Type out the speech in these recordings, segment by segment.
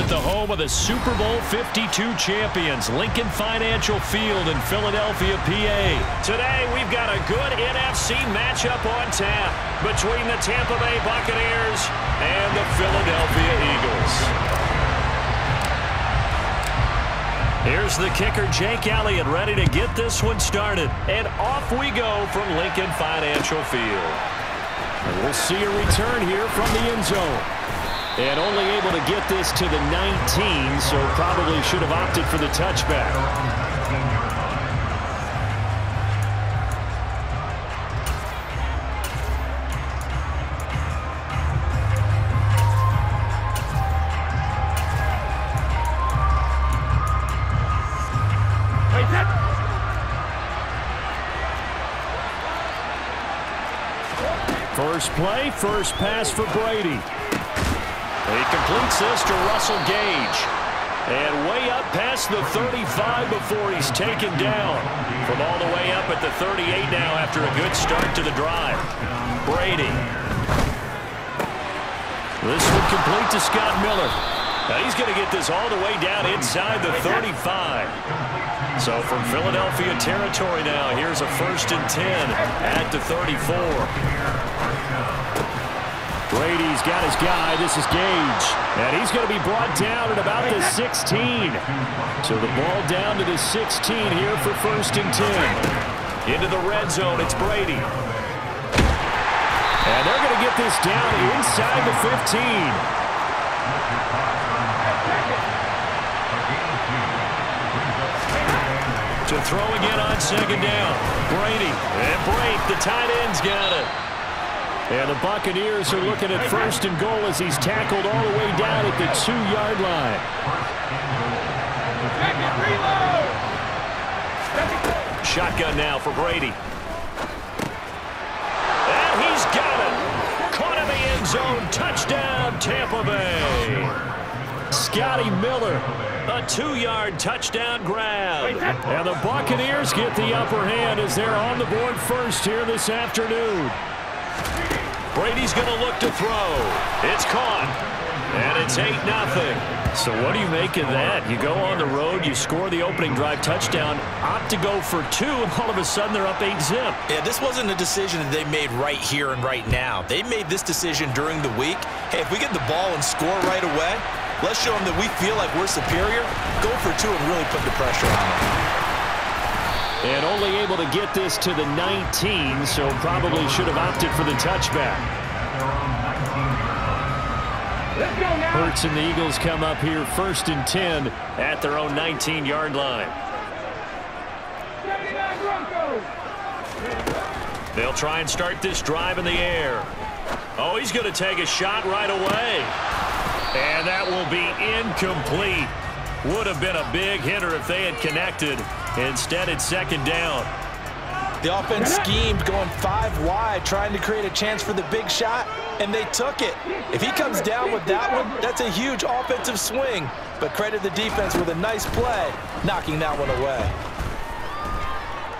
at the home of the Super Bowl 52 champions, Lincoln Financial Field in Philadelphia, PA. Today, we've got a good NFC matchup on tap between the Tampa Bay Buccaneers and the Philadelphia Eagles. Here's the kicker, Jake Elliott, ready to get this one started. And off we go from Lincoln Financial Field. And we'll see a return here from the end zone. And only able to get this to the 19, so probably should have opted for the touchback. First play, first pass for Brady. He completes this to Russell Gage. And way up past the 35 before he's taken down. From all the way up at the 38 now after a good start to the drive. Brady. This one complete to Scott Miller. Now he's going to get this all the way down inside the 35. So from Philadelphia territory now, here's a 1st and 10 at the 34. Brady's got his guy. This is Gage. And he's going to be brought down at about the 16. So the ball down to the 16 here for 1st and 10. Into the red zone, it's Brady. And they're going to get this down inside the 15. To throw again on 2nd down. Brady. And Brate, the tight end's got it. And the Buccaneers are looking at 1st and goal as he's tackled all the way down at the 2-yard line. Shotgun now for Brady. And he's got it. Caught in the end zone. Touchdown, Tampa Bay. Scotty Miller. A 2-yard touchdown grab. And the Buccaneers get the upper hand as they're on the board first here this afternoon. Brady's going to look to throw. It's caught. And it's 8-0. So what do you make of that? You go on the road, you score the opening drive touchdown, opt to go for 2, and all of a sudden they're up 8-zip. Yeah, this wasn't a decision that they made right here and right now. They made this decision during the week. Hey, if we get the ball and score right away, let's show them that we feel like we're superior. Go for 2 and really put the pressure on them. And only able to get this to the 19, so probably should have opted for the touchback. Hurts and the Eagles come up here 1st and 10 at their own 19-yard line. They'll try and start this drive in the air. Oh, he's going to take a shot right away. And that will be incomplete. Would have been a big hitter if they had connected. Instead, it's 2nd down. The offense schemed going 5 wide, trying to create a chance for the big shot, and they took it. If he comes down with that one, that's a huge offensive swing. But credit the defense with a nice play, knocking that one away.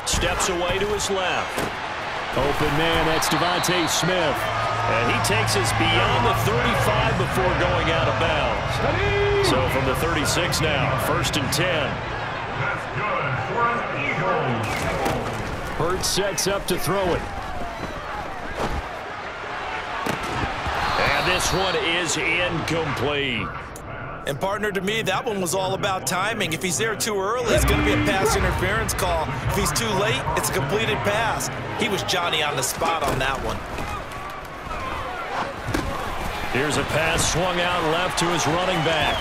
Steps away to his left. Open man, that's Devontae Smith. And he takes us beyond the 35 before going out of bounds. So from the 36 now, 1st and 10. That's good for an Eagle. Hurts sets up to throw it. And this one is incomplete. And partner, to me, that one was all about timing. If he's there too early, it's going to be a pass interference call. If he's too late, it's a completed pass. He was Johnny on the spot on that one. Here's a pass swung out left to his running back.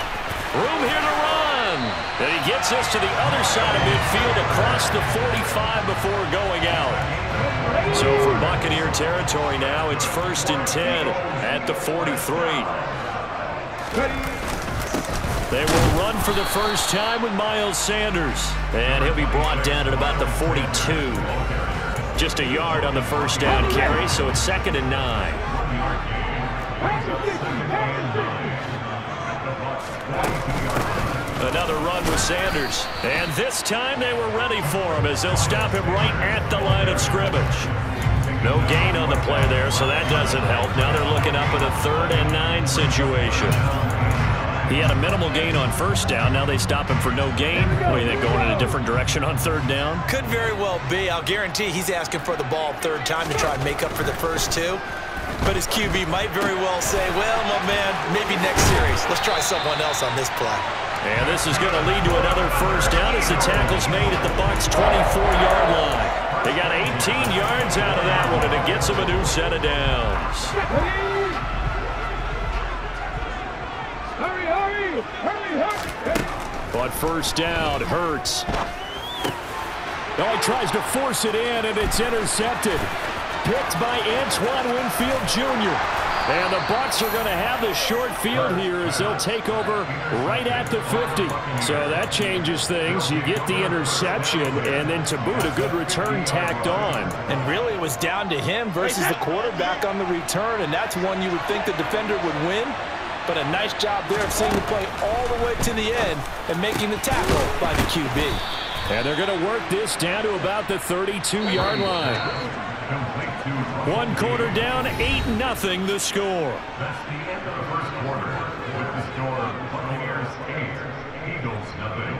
Room here to run. And he gets us to the other side of midfield across the 45 before going out. So for Buccaneer territory now, it's 1st and 10 at the 43. They will run for the first time with Miles Sanders. And he'll be brought down at about the 42. Just a yard on the 1st down carry, so it's 2nd and 9. Another run with Sanders. And this time they were ready for him as they'll stop him right at the line of scrimmage. No gain on the play there, so that doesn't help. Now they're looking up at a 3rd and 9 situation. He had a minimal gain on first down. Now they stop him for no gain. What do you think, going in a different direction on third down? Could very well be. I'll guarantee he's asking for the ball third time to try and make up for the first two. But his QB might very well say, well, my man, maybe next series. Let's try someone else on this play. And this is going to lead to another first down as the tackle's made at the Bucs' 24-yard line. They got 18 yards out of that one, and it gets them a new set of downs. Hurry. On first down, Hurts. Oh, he tries to force it in, and it's intercepted. Picked by Antoine Winfield Jr. And the Bucs are going to have the short field here as they'll take over right at the 50. So that changes things. You get the interception, and then to boot, a good return tacked on. And really, it was down to him versus the quarterback on the return, and that's one you would think the defender would win. But a nice job there of seeing the play all the way to the end and making the tackle by the QB. And they're going to work this down to about the 32-yard line. One quarter down, 8-0 the score. That's the end of the first quarter. With the score, Buccaneers 8, Eagles 0.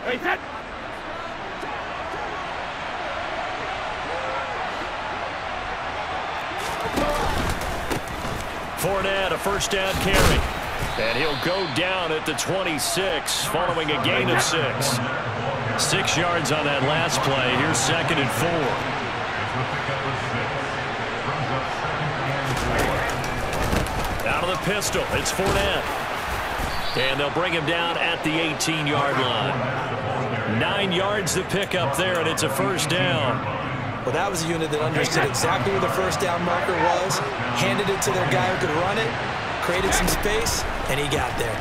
Hey, set. Fournette, a first down carry. And he'll go down at the 26 following a gain of 6. 6 yards on that last play. Here's 2nd and 4. Out of the pistol, it's Fournette. And they'll bring him down at the 18-yard line. 9 yards to pick up there, and it's a first down. Well, that was a unit that understood exactly where the first down marker was, handed it to their guy who could run it, created some space, and he got there.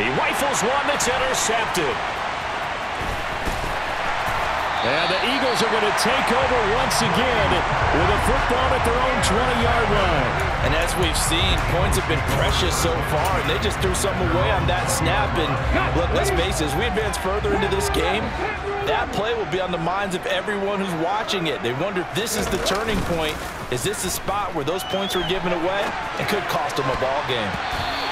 He rifles one that's intercepted. And the Eagles are going to take over once again with a football at their own 20-yard line. And as we've seen, points have been precious so far, and they just threw something away on that snap. And look, let's face it, as we advance further into this game, that play will be on the minds of everyone who's watching it. They wonder if this is the turning point. Is this the spot where those points were given away and could cost them a ball game?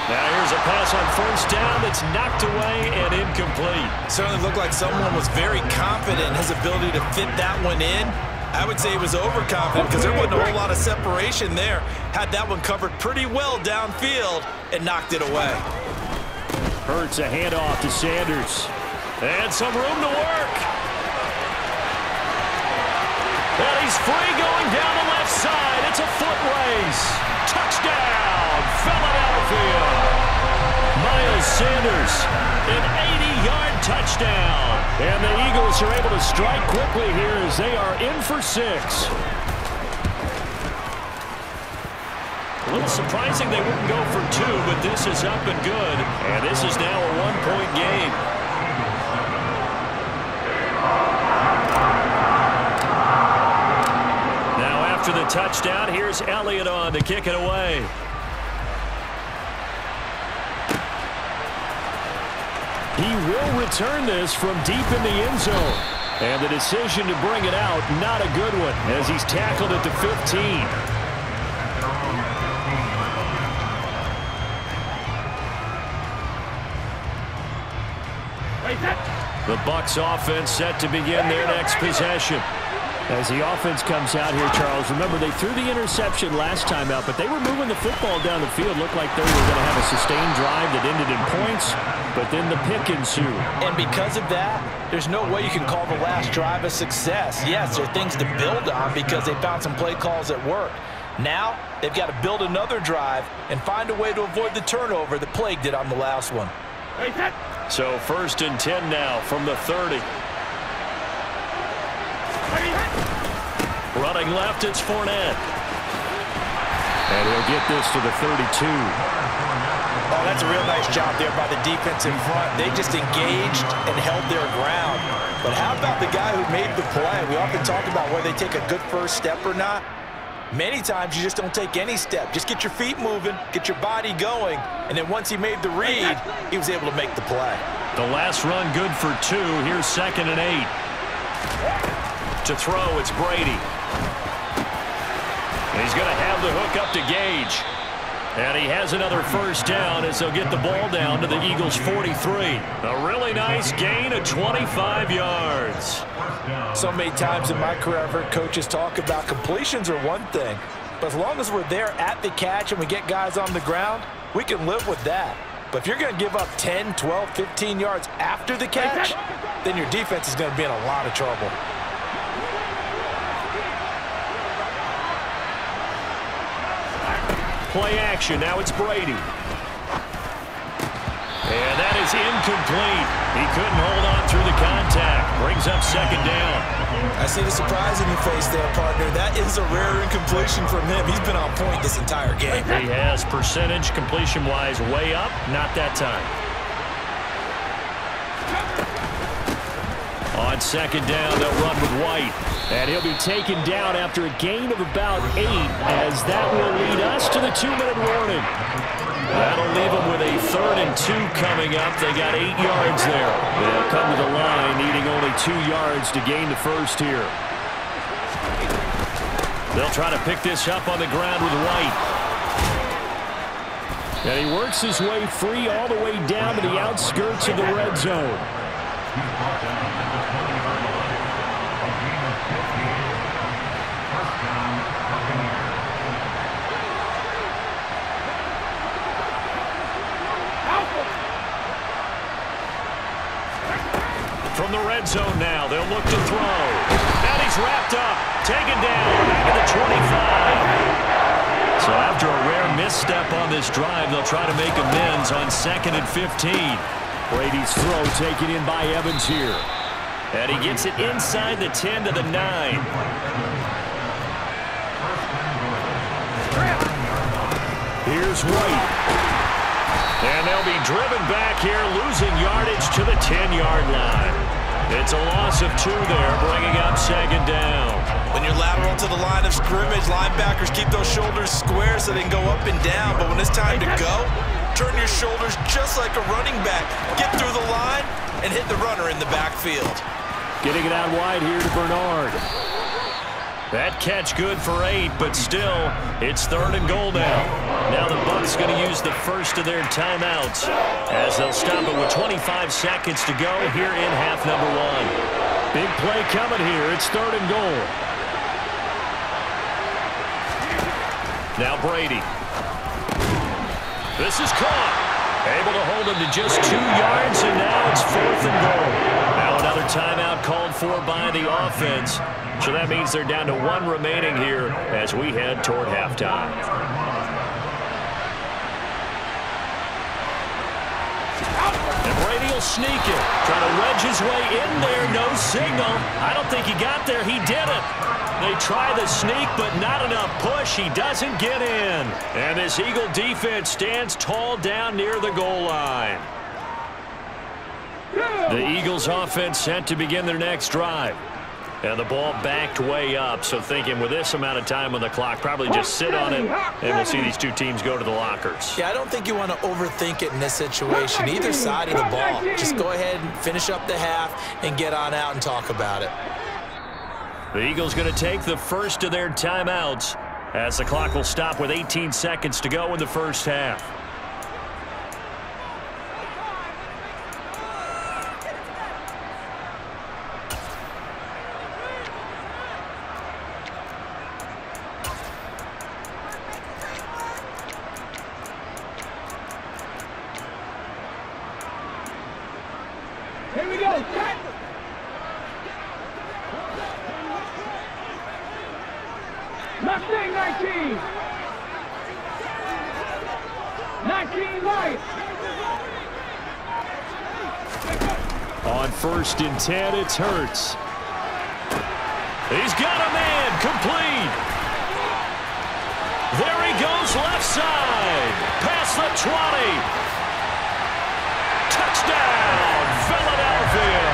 Now here's a pass on first down that's knocked away and incomplete. Certainly looked like someone was very confident in his ability to fit that one in. I would say he was overconfident because there wasn't a whole lot of separation there. Had that one covered pretty well downfield and knocked it away. Hurts a handoff to Sanders. And some room to work. And he's free going down the left side. It's a foot race. Touchdown, Philadelphia. Miles Sanders, an 80-yard touchdown. And the Eagles are able to strike quickly here as they are in for 6. A little surprising they wouldn't go for 2, but this is up and good. And this is now a 1-point game. Now after the touchdown, here's Elliott on to kick it away. He will return this from deep in the end zone. And the decision to bring it out, not a good one, as he's tackled at the 15. The Bucs offense set to begin their next possession. As the offense comes out here, Charles, remember they threw the interception last time out, but they were moving the football down the field. Looked like they were going to have a sustained drive that ended in points, but then the pick ensued. And because of that, there's no way you can call the last drive a success. Yes, there are things to build on because they found some play calls that work. Now, they've got to build another drive and find a way to avoid the turnover that plagued it on the last one. So 1st and 10 now from the 30. Running left, it's Fournette. And he'll get this to the 32. Oh, that's a real nice job there by the defense in front. They just engaged and held their ground. But how about the guy who made the play? We often talk about whether they take a good first step or not. Many times you just don't take any step. Just get your feet moving, get your body going, and then once he made the read, he was able to make the play. The last run good for 2. Here's 2nd and 8. To throw, it's Brady. He's going to have the hook up to Gage. And he has another first down as they'll get the ball down to the Eagles' 43. A really nice gain of 25 yards. So many times in my career, I've heard coaches talk about completions are one thing, but as long as we're there at the catch and we get guys on the ground, we can live with that. But if you're going to give up 10, 12, 15 yards after the catch, then your defense is going to be in a lot of trouble. Play action. Now it's Brady. And that is incomplete. He couldn't hold on through the contact. Brings up 2nd down. I see the surprise in your face there, partner. That is a rare incompletion from him. He's been on point this entire game. He has percentage completion-wise way up. Not that time. On 2nd down, they'll run with White. And he'll be taken down after a gain of about 8, as that will lead us to the 2-minute warning. That'll leave them with a 3rd and 2 coming up. They got 8 yards there. They'll come to the line, needing only 2 yards to gain the first here. They'll try to pick this up on the ground with White. And he works his way free all the way down to the outskirts of the red zone. From the red zone now, they'll look to throw. And he's wrapped up, taken down, back at the 25. So after a rare misstep on this drive, they'll try to make amends on 2nd and 15. Brady's throw taken in by Evans here. And he gets it inside the 10 to the 9. Here's White. And they'll be driven back here, losing yardage to the 10-yard line. It's a loss of 2 there, bringing up 2nd down. When you're lateral to the line of scrimmage, linebackers keep those shoulders square so they can go up and down. But when it's time to go, turn your shoulders just like a running back. Get through the line and hit the runner in the backfield. Getting it out wide here to Bernard. That catch good for 8, but still, it's 3rd and goal now. Now the Bucs going to use the first of their timeouts as they'll stop it with 25 seconds to go here in half number 1. Big play coming here. It's 3rd and goal. Now Brady. This is caught. Able to hold him to just 2 yards, and now it's 4th and goal. Now another timeout called for by the offense. So that means they're down to 1 remaining here as we head toward halftime. And Brady will sneak it. Trying to wedge his way in there. No signal. I don't think he got there. He did it. They try the sneak, but not enough push. He doesn't get in. And this Eagle defense stands tall down near the goal line. The Eagles offense set to begin their next drive. And the ball backed way up, so thinking with this amount of time on the clock, probably just sit on it, and we'll see these 2 teams go to the lockers. Yeah, I don't think you want to overthink it in this situation, either side of the ball. Just go ahead and finish up the half and get on out and talk about it. The Eagles going to take the first of their timeouts as the clock will stop with 18 seconds to go in the first half. Here we go. Mustang 19. 19 right. On 1st and 10, it's Hurts. He's got a man, complete. There he goes, left side. Past the 20. Touchdown, Philadelphia.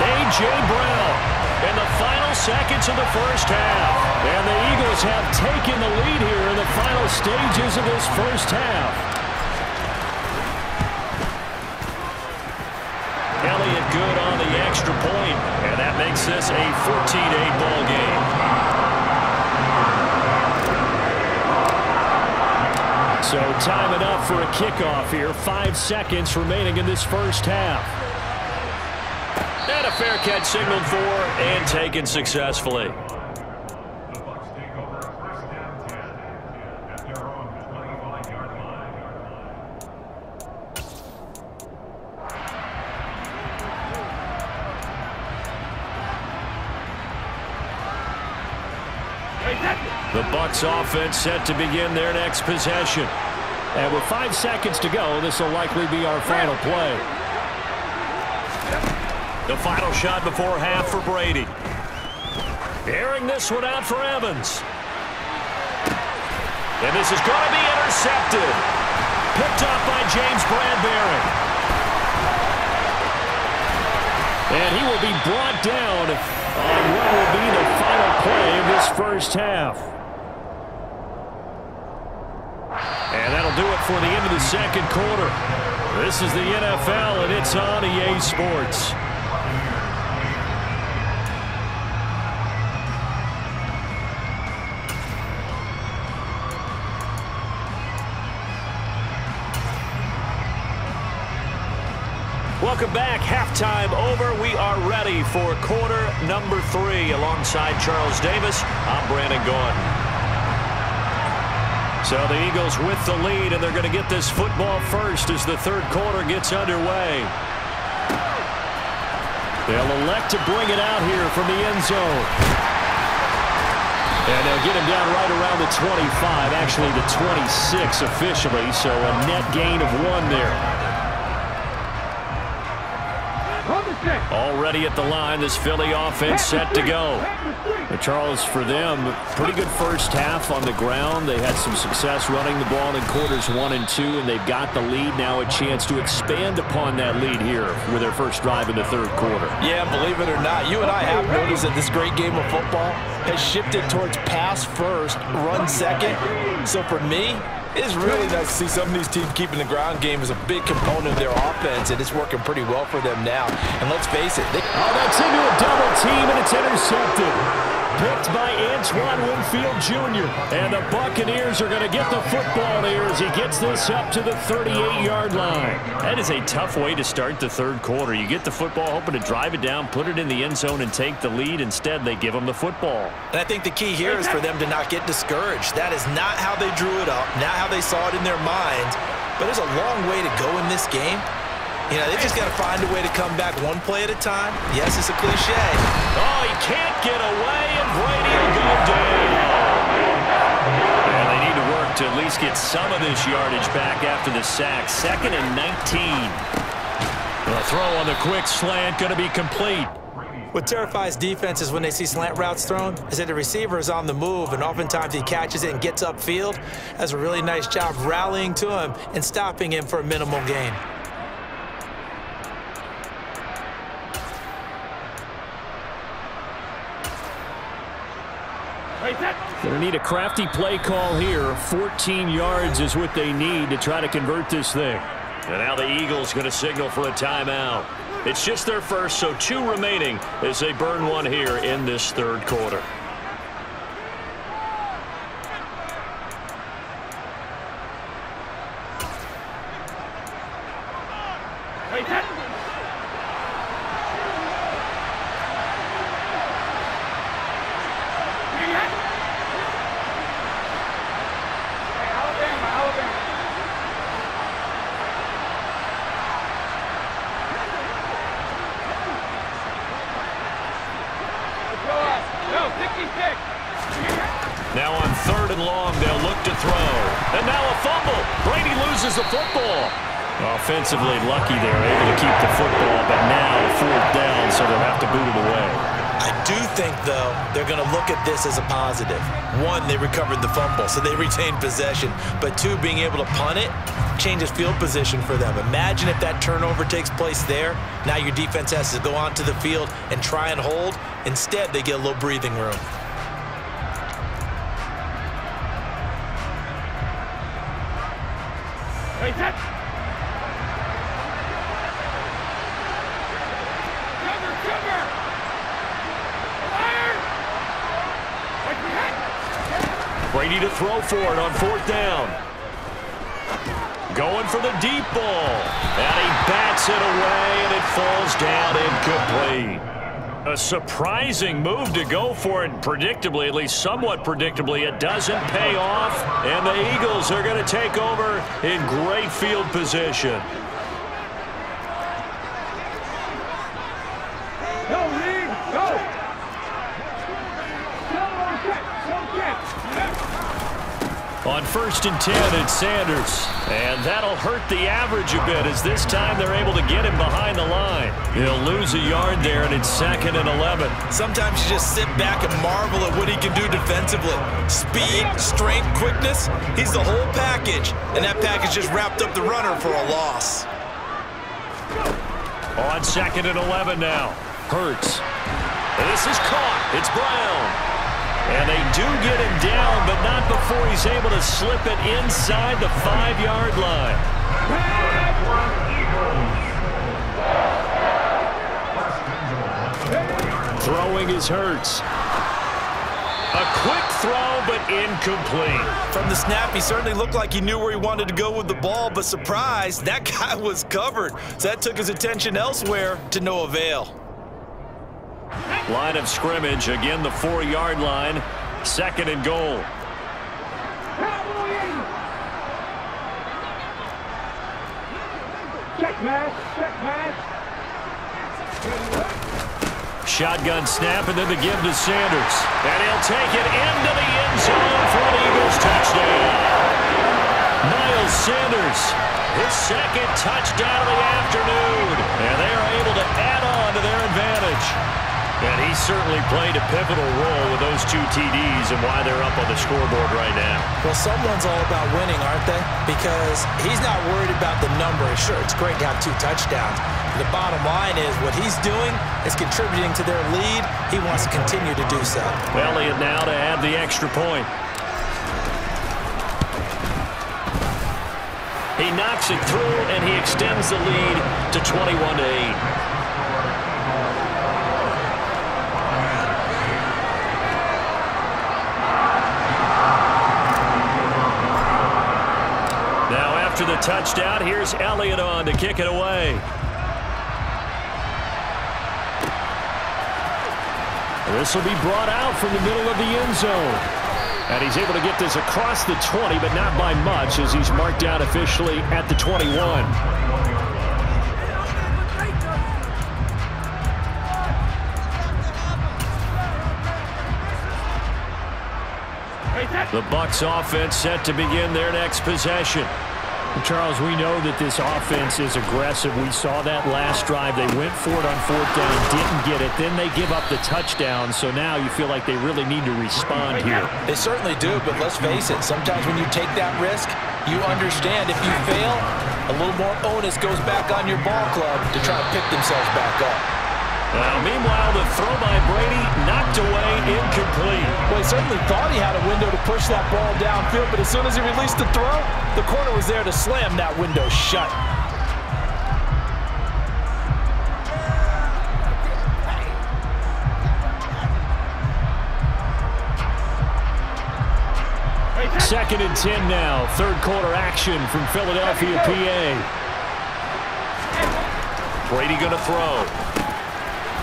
A.J. Brown. in the final seconds of the first half. And the Eagles have taken the lead here in the final stages of this first half. Elliott good on the extra point, and that makes this a 14-8 ball game. So time it up for a kickoff here. 5 seconds remaining in this first half. And a fair catch signaled for and taken successfully. The Bucs take over first down 10 at their own 25-yard line. The Bucs offense set to begin their next possession. And with 5 seconds to go, this will likely be our final play. The final shot before half for Brady. Airing this one out for Evans. And this is going to be intercepted. Picked up by James Bradbury. And he will be brought down on what will be the final play of this first half. And that'll do it for the end of the second quarter. This is the NFL, and it's on EA Sports. Welcome back. Halftime over. We are ready for quarter number 3. Alongside Charles Davis, I'm Brandon Gordon. So the Eagles with the lead, and they're going to get this football first as the third quarter gets underway. They'll elect to bring it out here from the end zone. And they'll get him down right around the 25, actually the 26 officially, so a net gain of 1 there. Already at the line, this Philly offense set to go. But Charles, for them, pretty good first half on the ground. They had some success running the ball in quarters 1 and 2, and they've got the lead now, a chance to expand upon that lead here with their first drive in the third quarter. Yeah, believe it or not, you and I have noticed that this great game of football has shifted towards pass first, run second. So for me, it's really nice to see some of these teams keeping the ground game as a big component of their offense, and it's working pretty well for them now. And let's face it. That's into a double team, and it's intercepted. Picked by Antoine Winfield Jr. And the Buccaneers are going to get the football here as he gets this up to the 38-yard line. That is a tough way to start the third quarter. You get the football, hoping to drive it down, put it in the end zone, and take the lead. Instead, they give them the football. And I think the key here is for them to not get discouraged. That is not how they drew it up, not how they saw it in their minds. But there's a long way to go in this game. You know, they just got to find a way to come back one play at a time. Yes, it's a cliche. Oh, he can't get away, and Brady will go down. And they need to work to at least get some of this yardage back after the sack. 2nd and 19. The throw on the quick slant going to be complete. What terrifies defenses when they see slant routes thrown is that the receiver is on the move, and oftentimes he catches it and gets upfield. Does a really nice job rallying to him and stopping him for a minimal gain. Going to need a crafty play call here. 14 yards is what they need to try to convert this thing. And now the Eagles going to signal for a timeout. It's just their first, so 2 remaining as they burn 1 here in this third quarter. Now on 3rd and long, they'll look to throw. And now a fumble. Brady loses the football. Offensively lucky they're able to keep the football, but now 4th down, so they'll have to boot it away. I do think, though, they're going to look at this as a positive. One, they recovered the fumble, so they retained possession. But two, being able to punt it changes field position for them. Imagine if that turnover takes place there. Now your defense has to go onto the field and try and hold. Instead, they get a little breathing room. Hey, that. Brady to throw for it on 4th down. Going for the deep ball. And he bats it away, and it falls down incomplete. A surprising move to go for it. Predictably, at least somewhat predictably, it doesn't pay off. And the Eagles are going to take over in great field position. Go, Lee, go. On 1st and 10, it's Sanders. And that'll hurt the average a bit, as this time they're able to get him behind the line. He'll lose a yard there, and it's 2nd and 11. Sometimes you just sit back and marvel at what he can do defensively. Speed, strength, quickness, he's the whole package. And that package just wrapped up the runner for a loss. On 2nd and 11 now. Hurts. This is caught. It's Brown. And they do get him down, but not before he's able to slip it inside the 5-yard line. Throwing is Hurts. A quick throw, but incomplete. From the snap, he certainly looked like he knew where he wanted to go with the ball, but surprise, that guy was covered. So that took his attention elsewhere to no avail. Line of scrimmage, again the 4-yard line. 2nd and goal. Check pass, check pass. Shotgun snap, and then the give to Sanders. And he'll take it into the end zone for an Eagles touchdown. Miles Sanders, his 2nd touchdown of the afternoon. And they are able to add on to their advantage. And he certainly played a pivotal role with those 2 TDs and why they're up on the scoreboard right now. Well, someone's all about winning, aren't they? Because he's not worried about the number. Sure, it's great to have 2 touchdowns. The bottom line is what he's doing is contributing to their lead. He wants to continue to do so. Elliott now to add the extra point. He knocks it through, and he extends the lead to 21-8. After the touchdown, here's Elliott on to kick it away. This will be brought out from the middle of the end zone. And he's able to get this across the 20, but not by much, as he's marked down officially at the 21. The Bucs offense set to begin their next possession. Charles, we know that this offense is aggressive. We saw that last drive. They went for it on 4th down, didn't get it. Then they give up the touchdown. So now you feel like they really need to respond here. They certainly do, but let's face it. Sometimes when you take that risk, you understand if you fail, a little more onus goes back on your ball club to try to pick themselves back up. Meanwhile, the throw by Brady knocked away, incomplete. Well, he certainly thought he had a window to push that ball downfield, but as soon as he released the throw, the corner was there to slam that window shut. Second and 10 now. 3rd quarter action from Philadelphia, PA. Brady going to throw.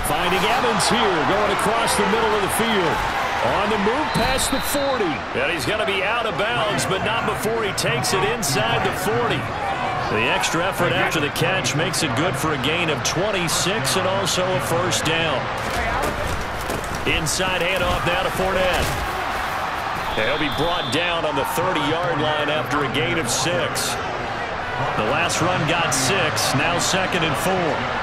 Finding Evans here, going across the middle of the field. On the move past the 40. And he's going to be out of bounds, but not before he takes it inside the 40. The extra effort after the catch makes it good for a gain of 26 and also a 1st down. Inside handoff now to Fournette. He'll be brought down on the 30-yard line after a gain of 6. The last run got 6, now 2nd and 4.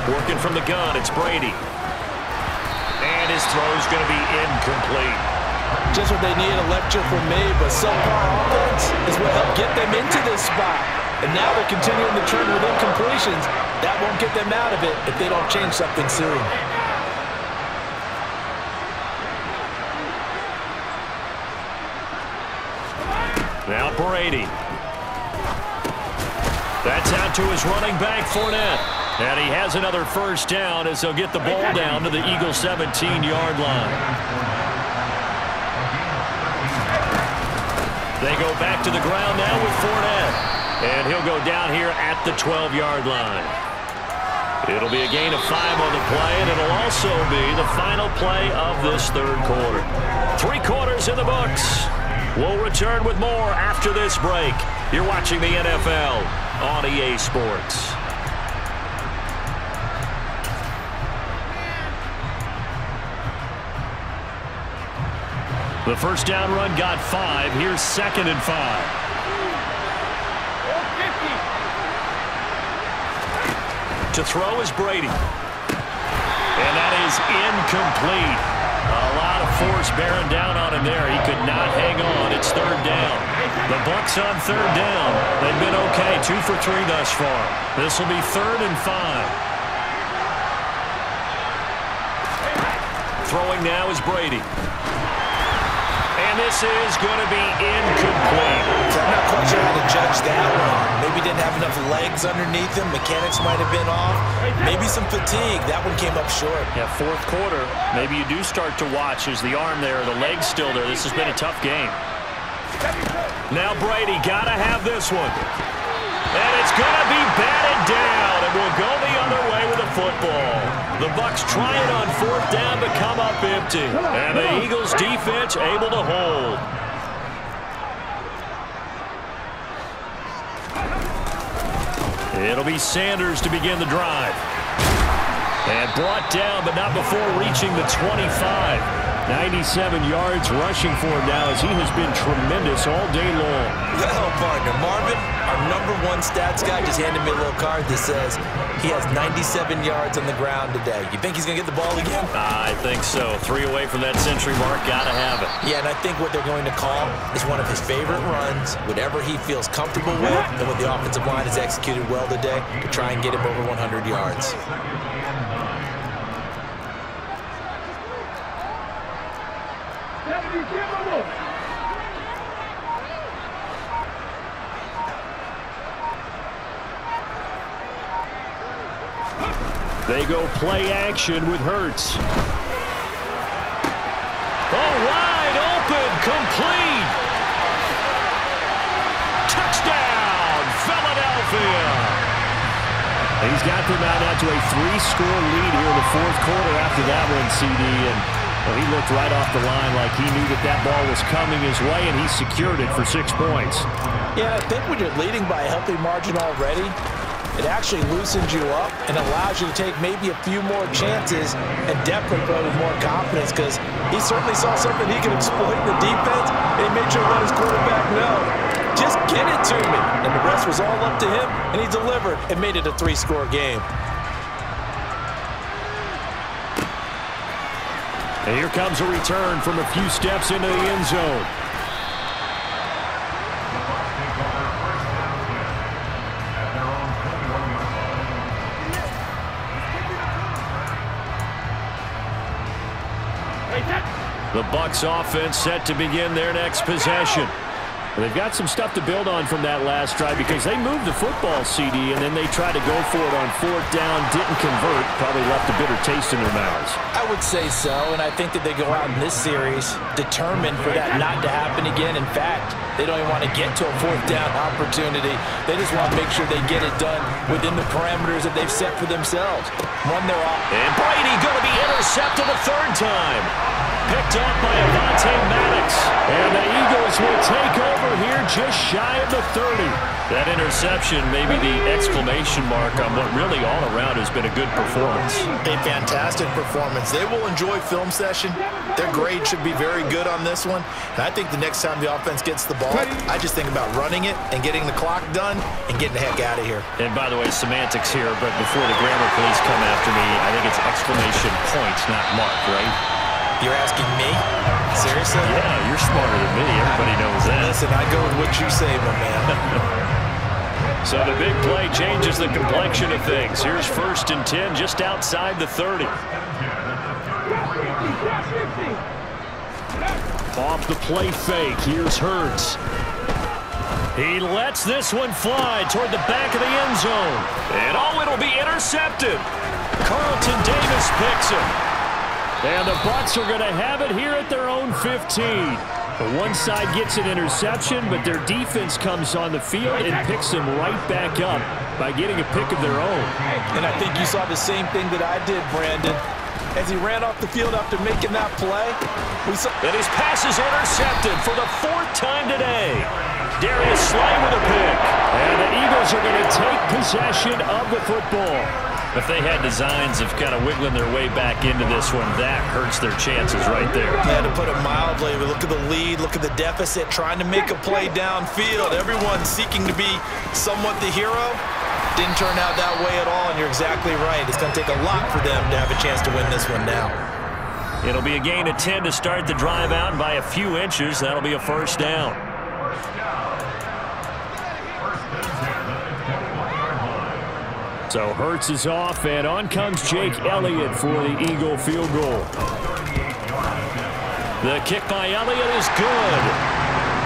Working from the gun, it's Brady. And his throw's going to be incomplete. Just what they need, a lecture from me, but subpar offense is what helped get them into this spot. And now they're continuing the trend with incompletions. That won't get them out of it if they don't change something soon. Now Brady. That's out to his running back, Fournette. And he has another first down as they'll get the ball down to the Eagles' 17-yard line. They go back to the ground now with Fournette. And he'll go down here at the 12-yard line. It'll be a gain of 5 on the play, and it'll also be the final play of this third quarter. 3 quarters in the books. We'll return with more after this break. You're watching the NFL on EA Sports. The first down run got 5. Here's 2nd and 5. To throw is Brady. And that is incomplete. A lot of force bearing down on him there. He could not hang on. It's 3rd down. The Bucs on 3rd down. They've been okay. 2 for 3 thus far. This will be 3rd and 5. Throwing now is Brady. And this is going to be incomplete. I'm not quite sure how to judge that one. Maybe didn't have enough legs underneath him. Mechanics might have been off. Maybe some fatigue. That one came up short. Yeah, 4th quarter. Maybe you do start to watch. Is the arm there, the leg's still there? This has been a tough game. Now Brady got to have this one. And it's going to be batted down. And we'll go the other way with the football. The Bucs trying on 4th down to come up empty. And the Eagles defense able to hold. It'll be Sanders to begin the drive. And brought down, but not before reaching the 25. 97 yards rushing for him now as he has been tremendous all day long. Well, partner, Marvin, our #1 stats guy just handed me a little card that says he has 97 yards on the ground today. You think he's going to get the ball again? I think so. 3 away from that century mark. Got to have it. Yeah, and I think what they're going to call is one of his favorite runs, whatever he feels comfortable with, and what the offensive line has executed well today to try and get him over 100 yards. They go play action with Hurts. Oh, wide open, complete. Touchdown, Philadelphia. He's got them out to a 3-score lead here in the 4th quarter after that one, CD. And well, he looked right off the line like he knew that that ball was coming his way, and he secured it for 6 points. Yeah, I think when you're leading by a healthy margin already, it actually loosens you up and allows you to take maybe a few more chances and definitely play with more confidence because he certainly saw something he could exploit in the defense, and he made sure to let his quarterback know, just get it to me. And the rest was all up to him, and he delivered and made it a 3-score game. And here comes a return from a few steps into the end zone. The Bucs offense set to begin their next possession. Well, they've got some stuff to build on from that last drive because they moved the football, CD, and then they tried to go for it on 4th down, didn't convert, probably left a bitter taste in their mouths. I would say so, and I think that they go out in this series determined for that not to happen again. In fact, they don't even want to get to a 4th down opportunity. They just want to make sure they get it done within the parameters that they've set for themselves. Run their off. And Brady going to be intercepted a 3rd time. Picked up by Avonte Maddox. And the Eagles will take over here just shy of the 30. That interception may be the exclamation mark on what really all around has been a good performance. A fantastic performance. They will enjoy film session. Their grade should be very good on this one. And I think the next time the offense gets the ball, I just think about running it and getting the clock done and getting the heck out of here. And by the way, semantics here, but before the grammar police come after me, I think it's exclamation points, not mark, right? You're asking me? Seriously? Yeah, you're smarter than me. Everybody knows that. Listen, I go with what you say, my man. So the big play changes the complexion of things. Here's 1st and 10 just outside the 30. Off the play fake, here's Hurts. He lets this one fly toward the back of the end zone. And it'll be intercepted. Carlton Davis picks him. And the Bucs are going to have it here at their own 15. The one side gets an interception, but their defense comes on the field and picks them right back up by getting a pick of their own. And I think you saw the same thing that I did, Brandon. As he ran off the field after making that play, we saw... And his pass is intercepted for the 4th time today. Darius Slay with a pick. And the Eagles are going to take possession of the football. If they had designs of kind of wiggling their way back into this one, that hurts their chances right there. Yeah, to put it mildly, we look at the lead, look at the deficit, trying to make a play downfield. Everyone seeking to be somewhat the hero. Didn't turn out that way at all, and you're exactly right. It's going to take a lot for them to have a chance to win this one now. It'll be a gain of 10 to start the drive out, and by a few inches, that'll be a 1st down. So Hurts is off, and on comes Jake Elliott for the Eagle field goal. The kick by Elliott is good.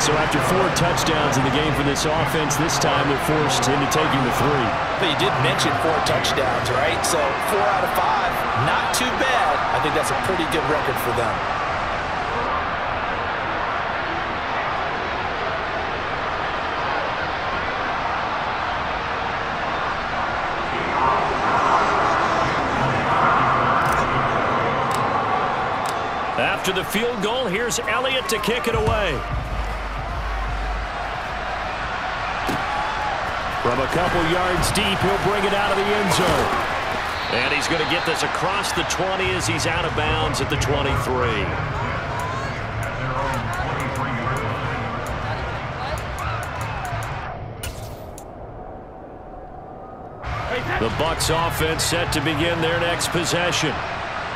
So after 4 touchdowns in the game for this offense, this time they're forced into taking the 3. But you did mention 4 touchdowns, right? So 4 out of 5, not too bad. I think that's a pretty good record for them. After the field goal, here's Elliott to kick it away. From a couple yards deep, he'll bring it out of the end zone. And he's going to get this across the 20 as he's out of bounds at the 23. The Bucs offense set to begin their next possession.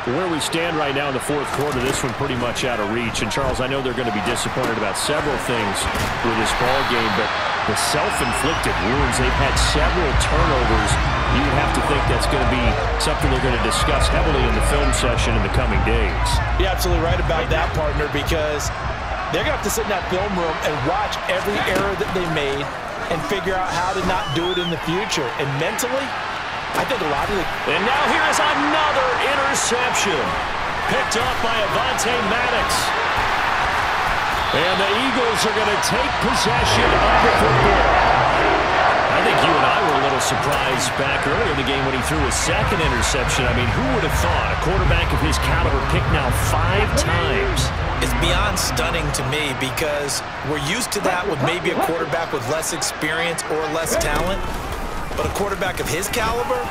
Where we stand right now in the 4th quarter, this one pretty much out of reach. And, Charles, I know they're going to be disappointed about several things with this ball game, but the self-inflicted wounds, they've had several turnovers. You have to think that's going to be something they're going to discuss heavily in the film session in the coming days. You're absolutely right about that, partner, because they're going to have to sit in that film room and watch every error that they made and figure out how to not do it in the future. And mentally, I think a lot of it. And now here is another interception. Picked up by Avonte Maddox. And the Eagles are going to take possession of the football. I think you and I were a little surprised back earlier in the game when he threw his 2nd interception. I mean, who would have thought a quarterback of his caliber picked now 5 times? It's beyond stunning to me because we're used to that with maybe a quarterback with less experience or less talent. But a quarterback of his caliber,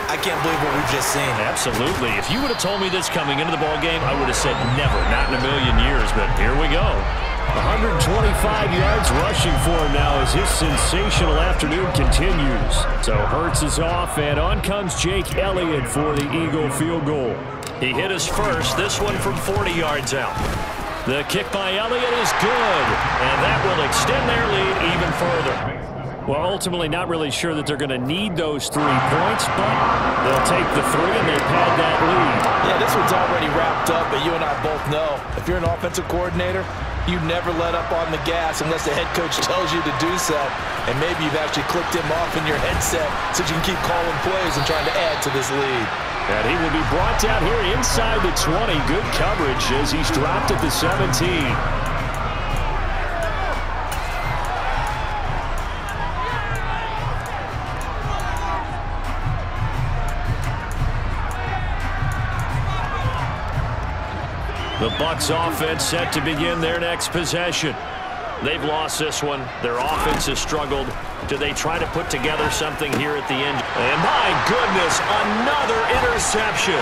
I can't believe what we've just seen. Absolutely. If you would have told me this coming into the ballgame, I would have said never, not in a million years. But here we go. 125 yards rushing for him now as his sensational afternoon continues. So Hurts is off, and on comes Jake Elliott for the Eagle field goal. He hit his first, this one from 40 yards out. The kick by Elliott is good, and that will extend their lead even further. Well, ultimately not really sure that they're going to need those 3 points, but they'll take the 3 and they pad that lead. Yeah, this one's already wrapped up, but you and I both know if you're an offensive coordinator, you never let up on the gas unless the head coach tells you to do so. And maybe you've actually clicked him off in your headset so you can keep calling plays and trying to add to this lead. And he will be brought down here inside the 20. Good coverage as he's dropped at the 17. The Bucs offense set to begin their next possession. They've lost this one. Their offense has struggled. Do they try to put together something here at the end? And my goodness, another interception.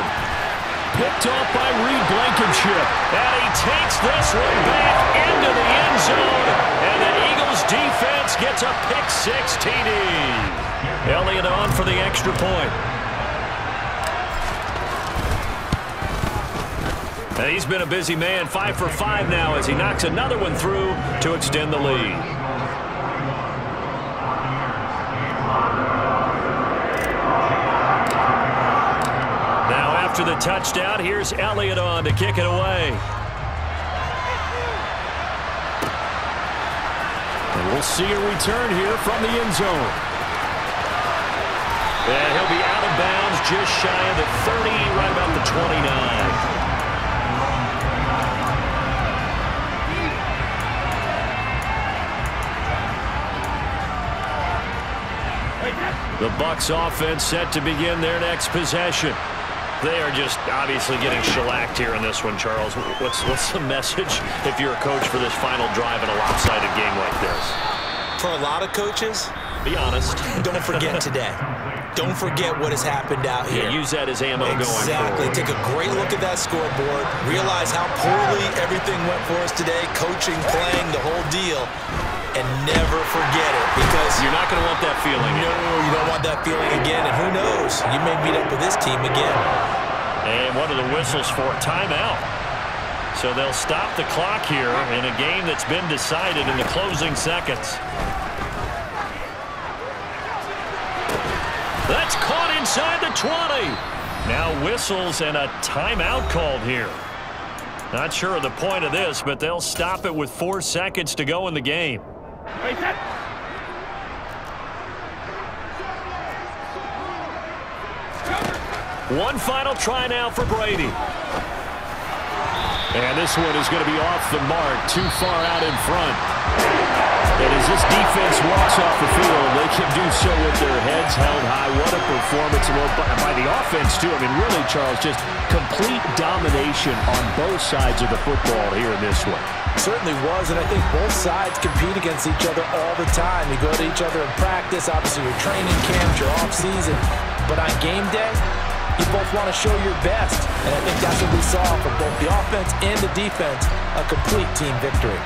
Picked off by Reed Blankenship. And he takes this one back into the end zone. And the Eagles defense gets a pick-6 TD. Elliott on for the extra point. And he's been a busy man, 5 for 5 now as he knocks another one through to extend the lead. Now after the touchdown, here's Elliott on to kick it away. And we'll see a return here from the end zone. And he'll be out of bounds just shy of the 30, right about the 29. The Bucs offense set to begin their next possession. They are just obviously getting shellacked here in this one, Charles. What's the message if you're a coach for this final drive in a lopsided game like this? For a lot of coaches, be honest. Don't forget today. Don't forget what has happened out here. Yeah, use that as ammo going forward. Exactly. Take a great look at that scoreboard. Realize how poorly everything went for us today. Coaching, playing, the whole deal. And never forget it, because you're not going to want that feeling. No, you don't want that feeling again. And who knows? You may meet up with this team again. And what are the whistles for? Timeout. So they'll stop the clock here in a game that's been decided in the closing seconds. That's caught inside the 20. Now whistles and a timeout called here. Not sure of the point of this, but they'll stop it with 4 seconds to go in the game. One final try now for Brady. And this one is going to be off the mark, too far out in front. And as this defense walks off the field, they can do so with their heads held high. What a performance by the offense, too. I mean, really, Charles, just complete domination on both sides of the football here in this one. Certainly was, and I think both sides compete against each other all the time. You go to each other in practice, obviously your training camp, your off-season. But on game day, you both want to show your best. And I think that's what we saw from both the offense and the defense, a complete team victory.